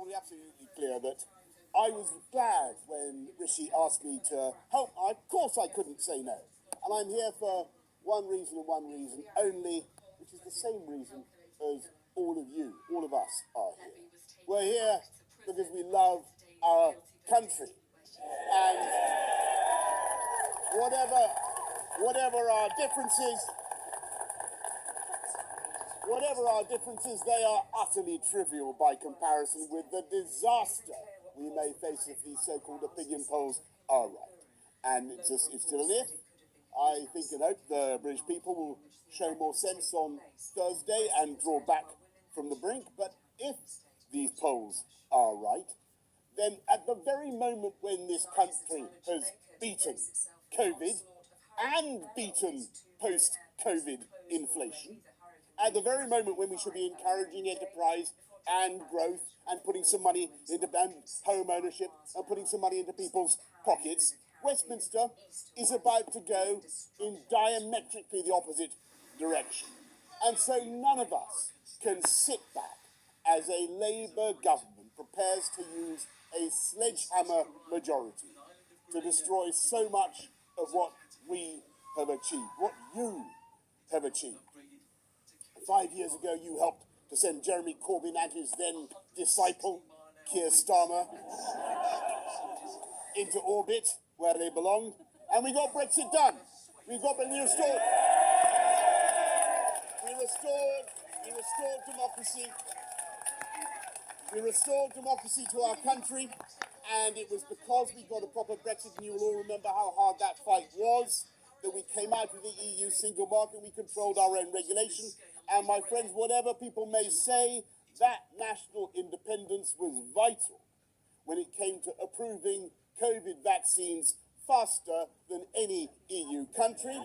want to be absolutely clear that I was glad when Rishi asked me to help. Of course I couldn't say no. And I'm here for one reason and one reason only, which is the same reason as all of you, all of us are here. We're here because we love our country. And whatever our differences, they are utterly trivial by comparison with the disaster we may face if these so-called opinion polls are right. And it's still an if. I think and hope the British people will show more sense on Thursday and draw back from the brink. But if these polls are right, then at the very moment when this country has beaten COVID and beaten post-COVID inflation, at the very moment when we should be encouraging enterprise and growth and putting some money into home ownership and putting some money into people's pockets, Westminster is about to go in diametrically the opposite direction. And so none of us can sit back as a Labour government prepares to use a sledgehammer majority to destroy so much of what we have achieved, what you have achieved. 5 years ago, you helped to send Jeremy Corbyn and his then disciple, Keir Starmer, into orbit where they belonged, and we got Brexit done. We restored democracy. We restored democracy to our country, and it was because we got a proper Brexit, and you will all remember how hard that fight was, that we came out of the EU single market, we controlled our own regulation. And my friends, whatever people may say, that national independence was vital when it came to approving COVID vaccines faster than any EU country,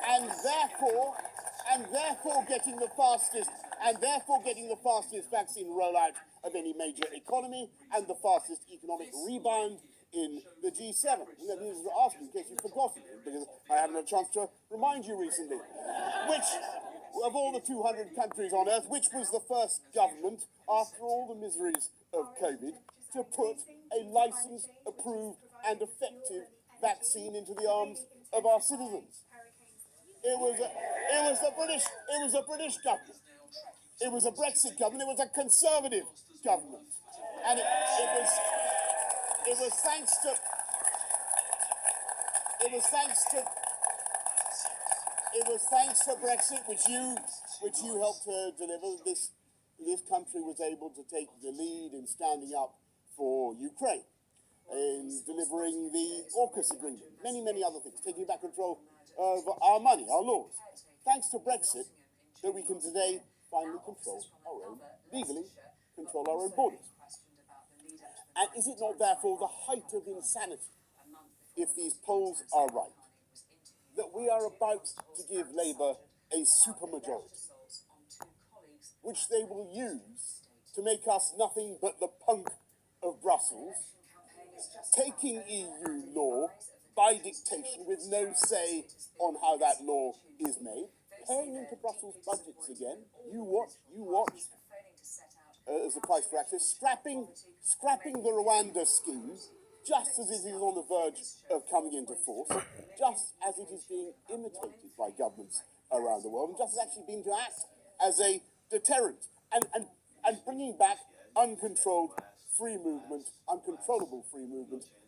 and therefore getting the fastest vaccine rollout of any major economy and the fastest economic rebound in the G7. And let me ask you, in case you've forgotten, because I haven't had a chance to remind you recently, which, of all the 200 countries on earth, which was the first government, after all the miseries of COVID, to put a licensed, approved and effective vaccine into the arms of our citizens? It was a British government. It was a Brexit government. It was a Conservative government. And it was thanks to Brexit, which you helped to deliver. This country was able to take the lead in standing up for Ukraine, in delivering the AUKUS agreement, many other things, taking back control of our money, our laws. Thanks to Brexit, that we can today finally legally control our own borders. And is it not therefore the height of insanity, if these polls are right, that we are about to give Labour a supermajority, which they will use to make us nothing but the punk of Brussels, taking EU law by dictation with no say on how that law is made, paying into Brussels budgets again, you watch, as the price for access, scrapping the Rwanda scheme, just as it is on the verge of coming into force, just as it is being imitated by governments around the world, and just as actually being to act as a deterrent, and bringing back uncontrollable free movement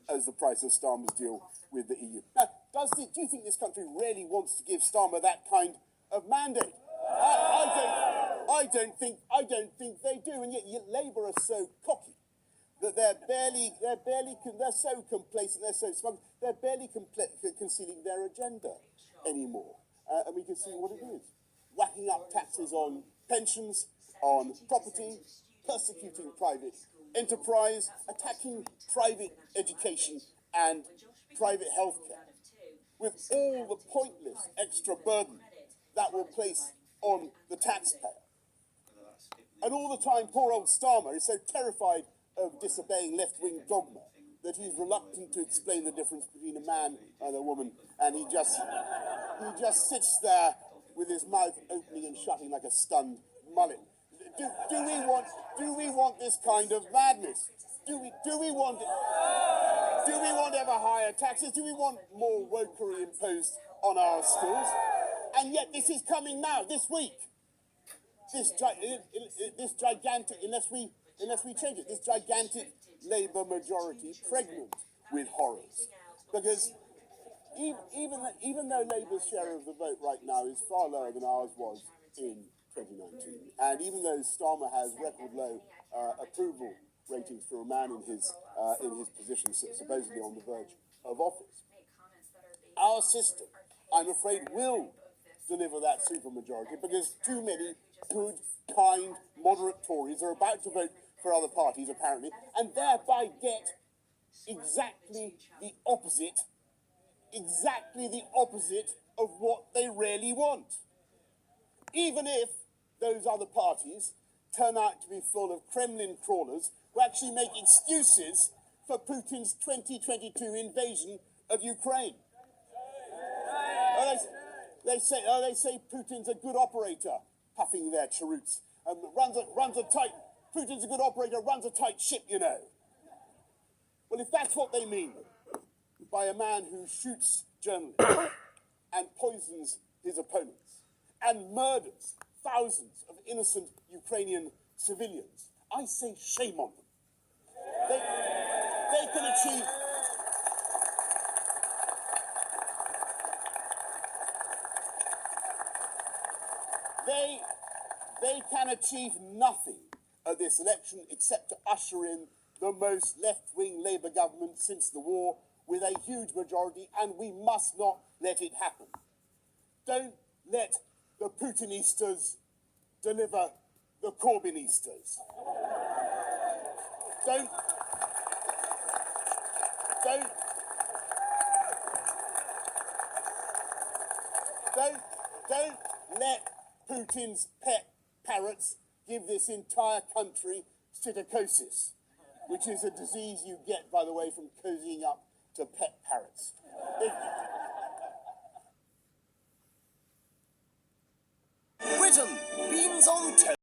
as the price of Starmer's deal with the EU. Now, do you think this country really wants to give Starmer that kind of mandate? I don't think they do, and yet Labour are so cocky that they're so complacent, they're so smug, they're barely concealing their agenda anymore. And we can see what it is: whacking up taxes on pensions, on property, persecuting private enterprise, attacking private education and private healthcare, with all the pointless extra burden that will place on the taxpayer. And all the time, poor old Starmer is so terrified of disobeying left-wing dogma that he's reluctant to explain the difference between a man and a woman, and he just sits there with his mouth opening and shutting like a stunned mullet. Do we want this kind of madness? Do we want ever higher taxes? Do we want more wokery imposed on our schools? And yet this is coming now, this week. This gigantic, unless we change it, this gigantic Labour majority pregnant with horrors. Because even though Labour's share of the vote right now is far lower than ours was in 2019, and even though Starmer has record low approval ratings for a man in his position, supposedly on the verge of office, our system, I'm afraid, will deliver that supermajority because too many good, kind, moderate Tories are about to vote for other parties, apparently, and thereby get exactly the opposite of what they really want. Even if those other parties turn out to be full of Kremlin crawlers who actually make excuses for Putin's 2022 invasion of Ukraine. They say Putin's a good operator, puffing their cheroots, and Putin's a good operator, runs a tight ship, you know. Well, if that's what they mean by a man who shoots journalists and poisons his opponents and murders thousands of innocent Ukrainian civilians, I say shame on them. They can achieve... They can achieve nothing at this election except to usher in the most left-wing Labour government since the war with a huge majority, and we must not let it happen. Don't let the Putinistas deliver the Corbynistas. Don't let Putin's pet parrots give this entire country psittacosis, which is a disease you get, by the way, from cozying up to pet parrots. Britain, beans on toast.